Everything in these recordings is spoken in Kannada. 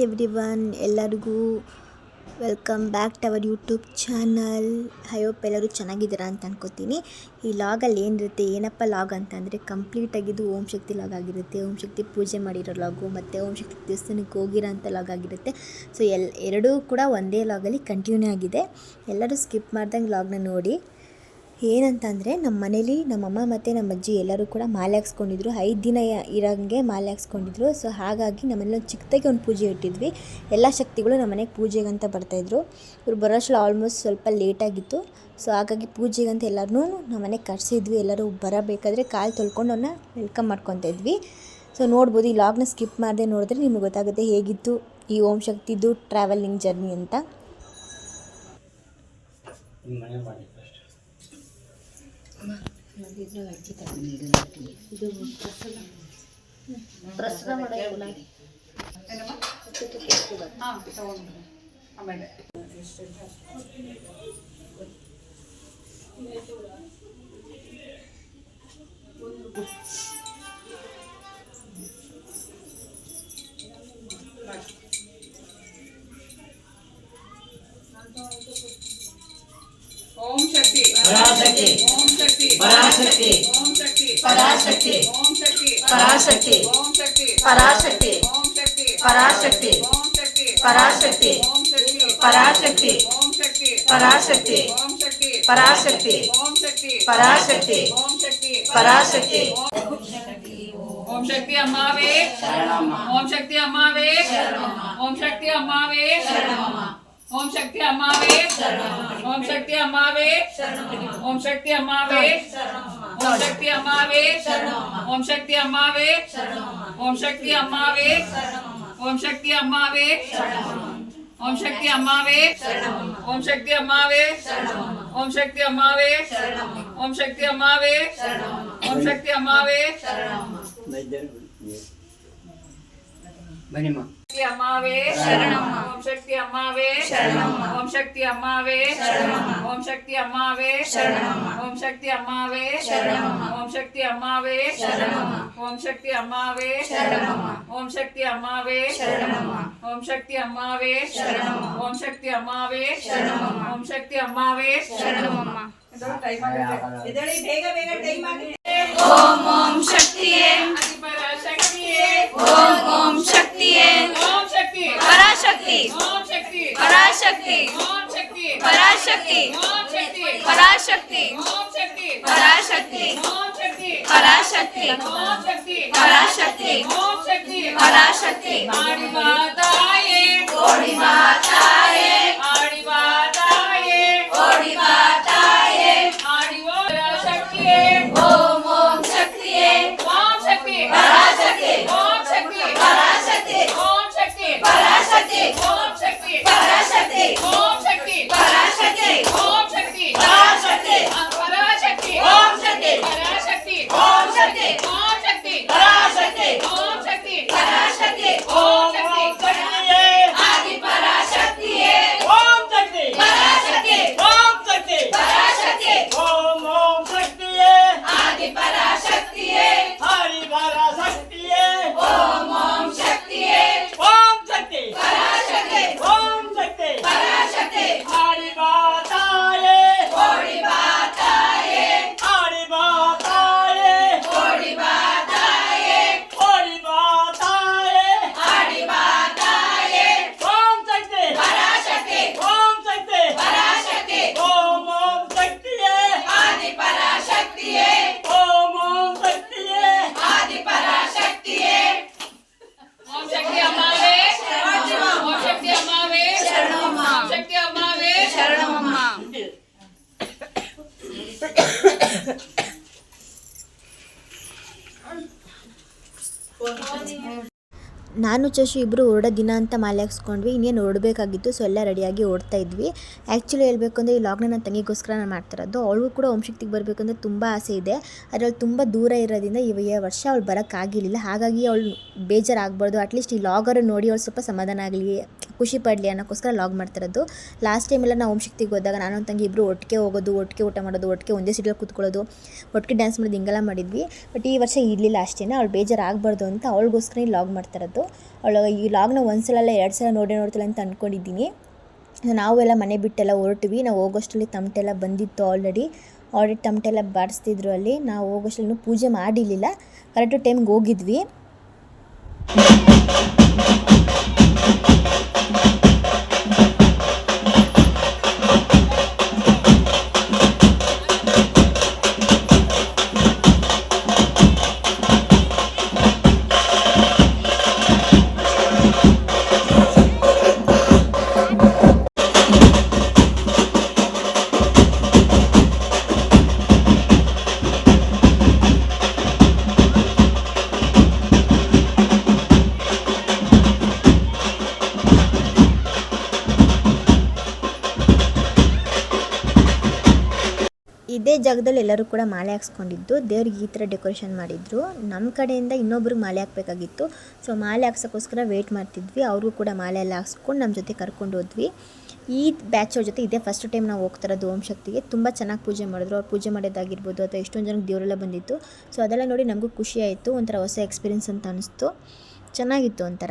ಹಾಯ್ ಎವ್ರಿವನ್, ಎಲ್ಲರಿಗೂ welcome back to our YouTube channel. I hope ಎಲ್ಲರೂ ಚೆನ್ನಾಗಿದ್ದೀರಾ ಅಂತ ಅನ್ಕೋತೀನಿ. ಈ ಲಾಗಲ್ಲಿ ಏನಿರುತ್ತೆ, ಏನಪ್ಪ ಲಾಗ್ ಅಂತಂದರೆ ಕಂಪ್ಲೀಟಾಗಿದ್ದು ಓಂ ಶಕ್ತಿ ಲಾಗ್ ಆಗಿರುತ್ತೆ. ಓಂ ಶಕ್ತಿ ಪೂಜೆ ಮಾಡಿರೋ ಲಾಗು ಮತ್ತು ಓಂ ಶಕ್ತಿ ದೇವಸ್ಥಾನಕ್ಕೆ ಹೋಗಿರೋ ಅಂಥ ಲಾಗ್ ಆಗಿರುತ್ತೆ. ಸೊ ಎರಡೂ ಕೂಡ ಒಂದೇ ಲಾಗಲ್ಲಿ ಕಂಟಿನ್ಯೂ ಆಗಿದೆ. ಎಲ್ಲರೂ ಸ್ಕಿಪ್ ಮಾಡ್ದಂಗೆ ಲಾಗ್ನ ನೋಡಿ. ಏನಂತಂದರೆ ನಮ್ಮ ಮನೇಲಿ ನಮ್ಮಮ್ಮ ಮತ್ತು ನಮ್ಮ ಅಜ್ಜಿ ಎಲ್ಲರೂ ಕೂಡ ಮಾಲೆ ಹಾಕ್ಸ್ಕೊಂಡಿದ್ರು. 5 ದಿನ ಇರೋಂಗೆ ಮಾಲೆ ಹಾಕ್ಸ್ಕೊಂಡಿದ್ರು. ಸೊ ಹಾಗಾಗಿ ನಮ್ಮನೇಲಿ ಚಿಕ್ಕದಾಗಿ ಒಂದು ಪೂಜೆ ಇಟ್ಟಿದ್ವಿ. ಎಲ್ಲ ಶಕ್ತಿಗಳು ನಮ್ಮ ಮನೆಗೆ ಪೂಜೆಗಂತ ಬರ್ತಾಯಿದ್ರು. ಇವ್ರು ಬರೋಷ್ಟು ಆಲ್ಮೋಸ್ಟ್ ಸ್ವಲ್ಪ ಲೇಟಾಗಿತ್ತು. ಸೊ ಹಾಗಾಗಿ ಪೂಜೆಗಂತ ಎಲ್ಲರೂ ನಮ್ಮ ಮನೆಗೆ ಕರೆಸಿದ್ವಿ. ಎಲ್ಲರೂ ಬರಬೇಕಾದ್ರೆ ಕಾಲು ತೊಳ್ಕೊಂಡು ಅವ್ರನ್ನ ವೆಲ್ಕಮ್ ಮಾಡ್ಕೊತಾ ಇದ್ವಿ. ಸೊ ನೋಡ್ಬೋದು, ಈ ಲಾಗ್ನ ಸ್ಕಿಪ್ ಮಾಡದೆ ನೋಡಿದ್ರೆ ನಿಮಗೆ ಗೊತ್ತಾಗುತ್ತೆ ಹೇಗಿತ್ತು ಈ ಓಂ ಶಕ್ತಿದು ಟ್ರಾವೆಲಿಂಗ್ ಜರ್ನಿ ಅಂತ. ओम शक्ति पराशक्ति ओम शक्ति पराशक्ति ओम शक्ति पराशक्ति ओम शक्ति पराशक्ति ओम शक्ति पराशक्ति ओम शक्ति पराशक्ति ओम शक्ति पराशक्ति ओम शक्ति पराशक्ति ओम शक्ति पराशक्ति ओम शक्ति पराशक्ति ओम शक्ति पराशक्ति ओम शक्ति पराशक्ति ओम शक्ति अम्मावे ओम शक्ति अम्मावे ओम शक्ति अम्मावे ओम शक्ति अम्मावे ओम शक्ति अम्मावे ओम शक्ति अम्मावे ओम शक्ति अम्मावे ओम शक्ति अम्मावे ओम शक्ति अम्मावे ओम शक्ति अम्मावे ओम शक्ति अम्मावे ओम शक्ति अम्मावे ओम शक्ति अम्मावे ओम शक्ति अम्मावे ओम शक्ति अम्मावे बनिमा अम्मावे ओम शक्ति अम्मावे ओम शक्ति अम्मावे ओम शक्ति अम्मावे ओम शक्ति अम्मावे ओम शक्ति अम्मावे ओम शक्ति अम्मावे ओम शक्ति अम्मावे ओम शक्ति अम्मावे ओम शक्ति अम्मावे ओम शक्ति अम्मावे ओम ओम शक्तिये ओम ओम शक्तिये ओम शक्ति पराशक्ति ओम शक्ति पराशक्ति ओम शक्ति पराशक्ति ओम शक्ति पराशक्ति ओम शक्ति पराशक्ति ओम शक्ति पराशक्ति ओम शक्ति पराशक्ति ओम शक्ति पराशक्ति आड़ी माताये ओड़ी माताये आड़ी माताये ओड़ी माताये आड़ी पराशक्तिये ओम ओम शक्तिये ओम शक्ति पराशक्ति ओम शक्ति पराशक्ति ओम शक्ति पराशक्ति ओम शक्ति पराशक्ति ओम शक्ति पराशक्ति ओम शक्ति पराशक्ति पराशक्ति ओम शक्ति पराशक्ति ओम शक्ति ओम शक्ति पराशक्ति ओम शक्ति पराशक्ति ओम शक्ति आदि पराशक्ति ओम शक्ति पराशक्ति ओम शक्ति पराशक्ति ओम ओम शक्ति आदि पराशक्ति हरि पराशक्ति ओम ओम शक्ति ओम शक्ति पराशक्ति ओम शक्ति पराशक्ति हरि माताये ओड़ी माताये हरि माताये ओड़ी माताये ओड़ी माताये हरि माताये ओम शक्ति पराशक्ति ओम शक्ति पराशक्ति ओम ओम शक्ति आदि पराशक्ति ओम ओम शक्ति आदि पराशक्ति ओम शक्ति अम्मावे ओम शक्ति अम्मावे ओम शक्ति अम्मावे शरणमम्मा ನಾನು ಚಶು ಇಬ್ಬರು ಹೊರಡೋ ದಿನ ಅಂತ ಮಾಲೆ ಹಾಕ್ಸ್ಕೊಂಡ್ವಿ. ಇನ್ನೇನು ಹೊರಡಬೇಕಾಗಿತ್ತು. ಸೊ ಎಲ್ಲ ರೆಡಿಯಾಗಿ ಓಡ್ತಾ ಇದ್ವಿ. ಆ್ಯಕ್ಚುಲಿ ಹೇಳಬೇಕು ಅಂದರೆ ಈ ಲಾಗ್ನ ನನ್ನ ತಂಗಿಗೋಸ್ಕರ ನಾನು ಮಾಡ್ತಿರೋದು. ಅವಳಿಗೂ ಕೂಡ ಓಂ ಶಕ್ತಿಗೆ ಬರಬೇಕಂದ್ರೆ ತುಂಬ ಆಸೆ ಇದೆ. ಅದರಲ್ಲಿ ತುಂಬ ದೂರ ಇರೋದ್ರಿಂದ ಈ ವರ್ಷ ಅವಳು ಬರೋಕ್ಕಾಗಿರಲಿಲ್ಲ. ಹಾಗಾಗಿ ಅವಳು ಬೇಜಾರಾಗಬಾರ್ದು, ಅಟ್ಲೀಸ್ಟ್ ಈ ಲಾಗರು ನೋಡಿ ಅವಳು ಸ್ವಲ್ಪ ಸಮಾಧಾನ ಆಗಲಿ, ಖುಷಿ ಪಡಲಿ ಅನ್ನೋಕ್ಕೋಸ್ಕರ ಲಾಗ್ ಮಾಡ್ತಿರೋದು. ಲಾಸ್ಟ್ ಟೈಮೆಲ್ಲ ನಾವು ಓಂ ಶಕ್ತಿಗೆ ಹೋದಾಗ ನಾನು ನನ್ನ ತಂಗಿ ಇಬ್ಬರು ಒಟ್ಟಿಗೆ ಹೋಗೋದು, ಒಟ್ಟಿಗೆ ಊಟ ಮಾಡೋದು, ಒಟ್ಟಿಗೆ ಒಂದೇ ಸೀಟಲ್ಲಿ ಕೂತ್ಕೊಳ್ಳೋದು, ಒಟ್ಟಿಗೆ ಡ್ಯಾನ್ಸ್ ಮಾಡೋದು, ಹಿಂಗೆಲ್ಲ ಮಾಡಿದ್ವಿ. ಬಟ್ ಈ ವರ್ಷ ಇರಲಿಲ್ಲ ಅಷ್ಟೇ. ಅವಳು ಬೇಜಾರಾಗಬಾರ್ದು ಅಂತ ಅವಳಿಗೋಸ್ಕರ ಲಾಗ್ ಮಾಡ್ತಿರೋದು. ಆಗಿತ್ತು. ಅವಳು ಈ ಲಾಗ್ನ ಒಂದ್ಸಲ ಅಲ್ಲ 2 ಸಲ ನೋಡ್ತಿಲ್ಲ ಅಂತ ಅಂದ್ಕೊಂಡಿದ್ದೀನಿ. ನಾವೆಲ್ಲ ಮನೆ ಬಿಟ್ಟೆಲ್ಲ ಹೊರಟ್ವಿ. ನಾವು ಹೋಗೋಷ್ಟರಲ್ಲಿ ತಮಟೆಲ್ಲ ಬಂದಿತ್ತು. ಆಲ್ರೆಡಿ ತಮಟೆಲ್ಲ ಬಾಡಿಸ್ತಿದ್ರು ಅಲ್ಲಿ. ನಾವು ಹೋಗೋಷ್ಟರಲ್ಲಿ ಪೂಜೆ ಮಾಡಿರಲಿಲ್ಲ, ಕರೆಕ್ಟ್ ಟೈಮ್ಗೆ ಹೋಗಿದ್ವಿ. ಇದೇ ಜಾಗದಲ್ಲಿ ಎಲ್ಲರೂ ಕೂಡ ಮಾಲೆ ಹಾಕ್ಸ್ಕೊಂಡಿದ್ದು. ದೇವ್ರಿಗೆ ಈ ಥರ ಡೆಕೋರೇಷನ್ ಮಾಡಿದ್ರು. ನಮ್ಮ ಕಡೆಯಿಂದ ಇನ್ನೊಬ್ರಿಗೆ ಮಾಲೆ ಹಾಕಬೇಕಾಗಿತ್ತು. ಸೊ ಮಾಲೆ ಹಾಕ್ಸೋಕ್ಕೋಸ್ಕರ ವೆಯ್ಟ್ ಮಾಡ್ತಿದ್ವಿ. ಅವ್ರಿಗೂ ಕೂಡ ಮಾಲೆ ಎಲ್ಲ ಹಾಕ್ಸ್ಕೊಂಡು ನಮ್ಮ ಜೊತೆ ಕರ್ಕೊಂಡು ಹೋದ್ವಿ. ಈ ಬ್ಯಾಚ್ ಅವ್ರ ಜೊತೆ ಇದೇ ಫಸ್ಟ್ ಟೈಮ್ ನಾವು ಹೋಗ್ತಿರೋದು ಓಂ ಶಕ್ತಿಗೆ. ತುಂಬ ಚೆನ್ನಾಗಿ ಪೂಜೆ ಮಾಡಿದ್ರು. ಅವ್ರು ಪೂಜೆ ಮಾಡೋದಾಗಿರ್ಬೋದು ಅಥವಾ ಎಷ್ಟೊಂದು ಜನಕ್ಕೆ ದೇವರೆಲ್ಲ ಬಂದಿತ್ತು. ಸೊ ಅದೆಲ್ಲ ನೋಡಿ ನಮಗೂ ಖುಷಿ ಆಯಿತು. ಒಂಥರ ಹೊಸ ಎಕ್ಸ್ಪೀರಿಯೆನ್ಸ್ ಅಂತ ಅನಿಸ್ತು. ಚೆನ್ನಾಗಿತ್ತು ಒಂಥರ.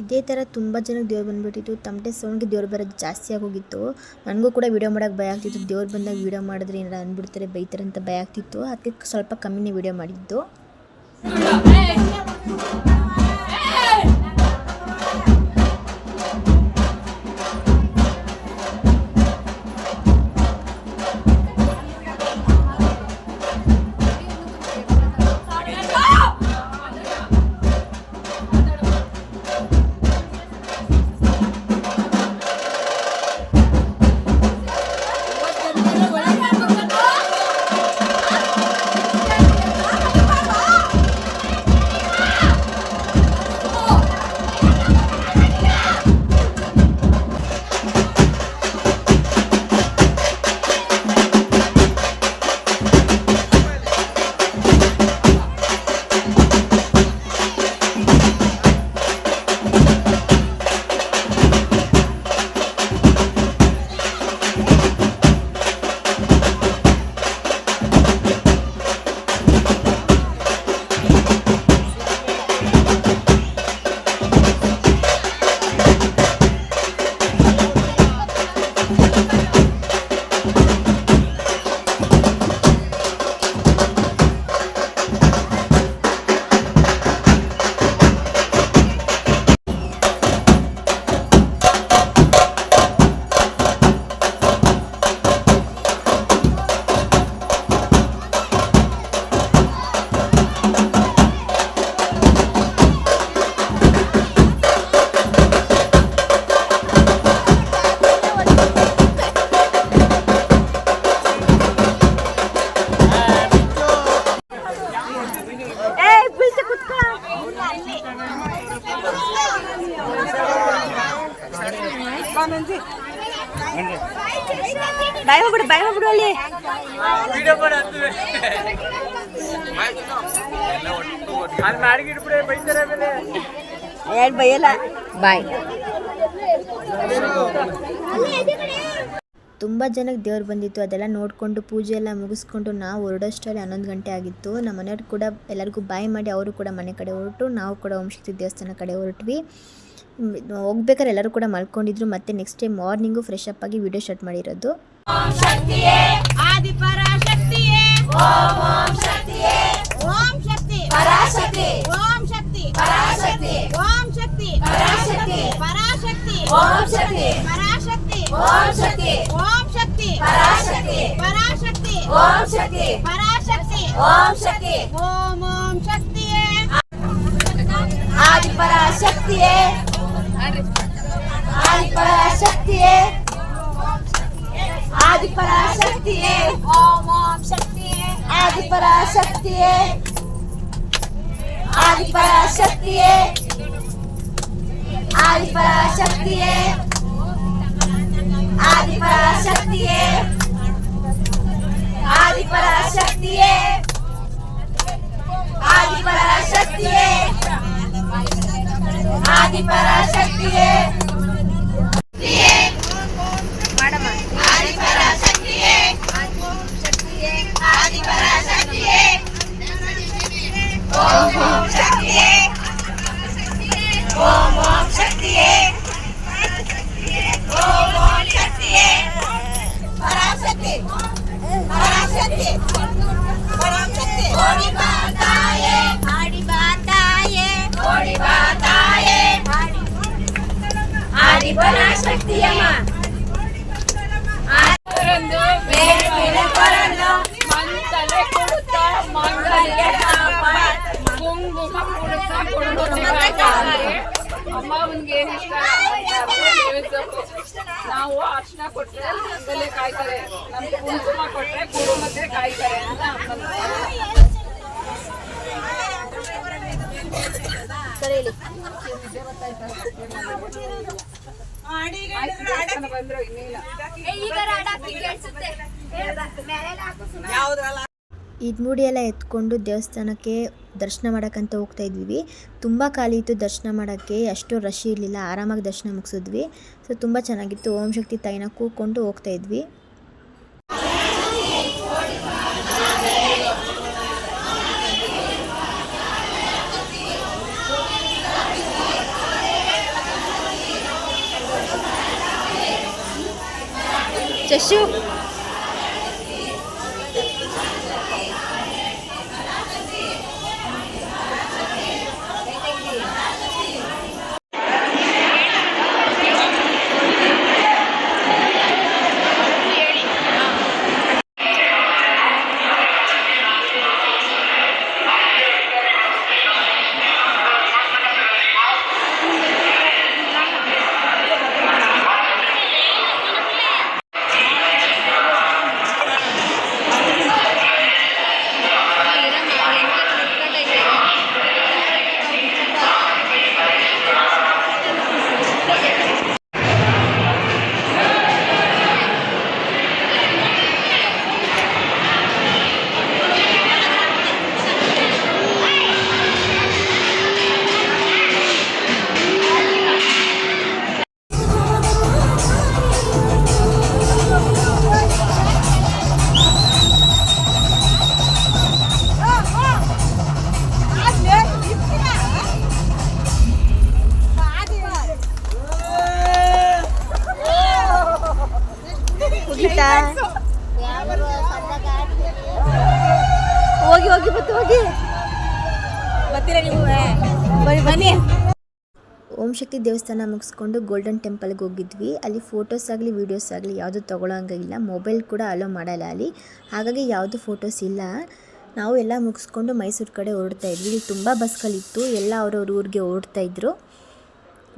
ಇದೇ ಥರ ತುಂಬ ಜನಕ್ಕೆ ದೇವ್ರು ಬಂದುಬಿಟ್ಟಿತ್ತು. ತಮಟೆ ಸೌಂಡ್ಗೆ ದೇವ್ರು ಬರೋದು ಜಾಸ್ತಿ ಆಗೋಗಿತ್ತು. ನನಗೂ ಕೂಡ ವೀಡಿಯೋ ಮಾಡೋಕ್ಕೆ ಭಯ ಆಗ್ತಿತ್ತು. ದೇವ್ರು ಬಂದಾಗ ವೀಡಿಯೋ ಮಾಡಿದ್ರೆ ಏನಾರು ಅಂದ್ಬಿಡ್ತಾರೆ, ಬೈತಾರೆ ಅಂತ ಭಯ ಆಗ್ತಿತ್ತು. ಅದಕ್ಕೆ ಸ್ವಲ್ಪ ಕಮ್ಮಿನೇ ವೀಡಿಯೋ ಮಾಡಿದ್ದು. ಬಿಡು ಅಲ್ಲಿ ಬೈಯಲ್ಲ ಬಾಯ್. ತುಂಬ ಜನಕ್ಕೆ ದೇವ್ರು ಬಂದಿತ್ತು. ಅದೆಲ್ಲ ನೋಡಿಕೊಂಡು ಪೂಜೆ ಎಲ್ಲ ಮುಗಿಸ್ಕೊಂಡು ನಾವು ಹೊರಡೋಷ್ಟರಲ್ಲಿ 11 ಗಂಟೆ ಆಗಿತ್ತು. ನಮ್ಮ ಮನೆಯವ್ರು ಕೂಡ ಎಲ್ಲರಿಗೂ ಬಾಯ್ ಮಾಡಿ ಅವರು ಕೂಡ ಮನೆ ಕಡೆ ಹೊರಟು, ನಾವು ಕೂಡ ಓಂ ಶಕ್ತಿ ದೇವಸ್ಥಾನ ಕಡೆ ಹೊರಟ್ವಿ. ಹೋಗ್ಬೇಕಾದ್ರೆ ಎಲ್ಲರೂ ಕೂಡ ಮಲ್ಕೊಂಡಿದ್ರು. ಮತ್ತೆ next day morning fresh up ಆಗಿ ವಿಡಿಯೋ ಸ್ಟಾರ್ಟ್ ಮಾಡಿರೋದು. ಓಂ ಶಕ್ತಿಯೇ ಆದಿಪರಾಶಕ್ತಿಯೇ ಓಂ ಶಕ್ತಿಯೇ ಓಂ ಶಕ್ತಿ ಪರಾಶಕ್ತಿ ಓಂ ಶಕ್ತಿ ಪರಾಶಕ್ತಿ ಓಂ ಶಕ್ತಿ ಪರಾಶಕ್ತಿ ಪರಾಶಕ್ತಿ ಓಂ ಶಕ್ತಿ ಪರಾಶಕ್ತಿ ಓಂ ಶಕ್ತಿ ಓಂ ಶಕ್ತಿ ಪರಾಶಕ್ತಿ ಪರಾಶಕ್ತಿ ಓಂ ಶಕ್ತಿ ಪರಾಶಕ್ತಿ ಓಂ ಶಕ್ತಿ ಓಂ ಓಂ ಶಕ್ತಿಯೇ ಆದಿಪರಾಶಕ್ತಿಯೇ ಆದಿಪರಾಶಕ್ತಿಯೇ ಆದಿಪರಾಶಕ್ತಿಯೇ ಓಂ ಓಂ ಶಕ್ತಿಯೇ ಆದಿಪರಾಶಕ್ತಿಯೇ ಆದಿಪರಾಶಕ್ತಿಯೇ ಆದಿಪರಾಶಕ್ತಿಯೇ ಆದಿಪರಾಶಕ್ತಿಯೇ ಆದಿಪರಾಶಕ್ತಿಯೇ ಆದಿಪರಾಶಕ್ತಿಯೇ ಆದಿಪರಾಶಕ್ತಿಯೇ ಮಾಡಮ್ಮ ಆದಿಪರಾಶಕ್ತಿಯೇ ಕೊಟ್ರೆ ಹಂಗಲ್ಲೇ ಕಾಯ್ತಾರೆ, ನಮ್ಗೆ ಕುಂಕುಮ ಕೊಟ್ರೆ ಕುಂಕುಮದ್ದೇ ಕಾಯ್ತಾರೆ ಅಂತ ಅಮ್ಮನ ಬಂದ್ರು ಇನ್ನೇನ ಇದು ನೋಡಿ ಎಲ್ಲ ಎತ್ಕೊಂಡು ದೇವಸ್ಥಾನಕ್ಕೆ ದರ್ಶನ ಮಾಡೋಕ್ಕಂತ ಹೋಗ್ತಾ ಇದ್ವಿ. ತುಂಬ ಖಾಲಿ ಇತ್ತು ದರ್ಶನ ಮಾಡೋಕ್ಕೆ, ಅಷ್ಟು ರಶ್ ಇರಲಿಲ್ಲ, ಆರಾಮಾಗಿ ದರ್ಶನ ಮುಗಿಸಿದ್ವಿ. ಸೊ ತುಂಬ ಚೆನ್ನಾಗಿತ್ತು. ಓಂ ಶಕ್ತಿ ತಾಯಿನ ಕೂತ್ಕೊಂಡು ಹೋಗ್ತಾ ಇದ್ವಿ. ಚಶು ಮುಗೀತಾ? ಹೋಗಿ ಹೋಗಿ ಬತ್ತು ಹೋಗಿ ಬರ್ತೀರಾ ನೀವು? ಬನ್ನಿ. ಓಂ ಶಕ್ತಿ ದೇವಸ್ಥಾನ ಮುಗಿಸ್ಕೊಂಡು ಗೋಲ್ಡನ್ ಟೆಂಪಲ್ಗೆ ಹೋಗಿದ್ವಿ. ಅಲ್ಲಿ ಫೋಟೋಸ್ ಆಗಲಿ ವೀಡಿಯೋಸ್ ಆಗಲಿ ಯಾವುದು ತೊಗೊಳಂಗಿಲ್ಲ, ಮೊಬೈಲ್ ಕೂಡ ಅಲೋ ಮಾಡಲ್ಲ ಅಲ್ಲಿ, ಹಾಗಾಗಿ ಯಾವುದು ಫೋಟೋಸ್ ಇಲ್ಲ. ನಾವು ಎಲ್ಲ ಮುಗಿಸ್ಕೊಂಡು ಮೈಸೂರು ಕಡೆ ಹೊರಡ್ತಾ ಇದ್ವಿ. ಇಲ್ಲಿ ತುಂಬ ಬಸ್ಗಳಿತ್ತು, ಎಲ್ಲ ಅವ್ರವ್ರ ಊರಿಗೆ ಹೊರಡ್ತಾ ಇದ್ರು.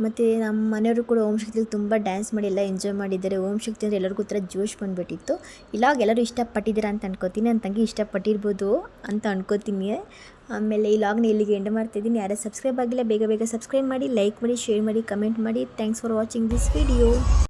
ಮತ್ತು ನಮ್ಮ ಮನೆಯವರು ಕೂಡ ಓಂ ಶಕ್ತಿಲಿ ತುಂಬ ಡ್ಯಾನ್ಸ್ ಮಾಡಿ ಎಲ್ಲ ಎಂಜಾಯ್ ಮಾಡಿದ್ದಾರೆ. ಓಂ ಶಕ್ತಿ ಅಂದರೆ ಎಲ್ಲರಿಗೂ ಥರ ಜೋಶ್ ಬಂದುಬಿಟ್ಟಿತ್ತು. ಇಲ್ಲಾಗ ಎಲ್ಲರೂ ಇಷ್ಟಪಟ್ಟಿದ್ದೀರಾ ಅಂತ ಅನ್ಕೋತೀನಿ, ನನ್ನ ತಂಗಿ ಇಷ್ಟಪಟ್ಟಿರ್ಬೋದು ಅಂತ ಅನ್ಕೋತೀನಿ. ಆಮೇಲೆ ಈ ಲಾಗ್ನ ಇಲ್ಲಿಗೆ ಎಂಡ್ ಮಾಡ್ತಾಯಿದ್ದೀನಿ. ಯಾರು ಸಬ್ಸ್ಕ್ರೈಬ್ ಆಗಿಲ್ಲ ಬೇಗ ಬೇಗ ಸಬ್ಸ್ಕ್ರೈಬ್ ಮಾಡಿ, ಲೈಕ್ ಮಾಡಿ, ಶೇರ್ ಮಾಡಿ, ಕಮೆಂಟ್ ಮಾಡಿ. Thanks for watching this video.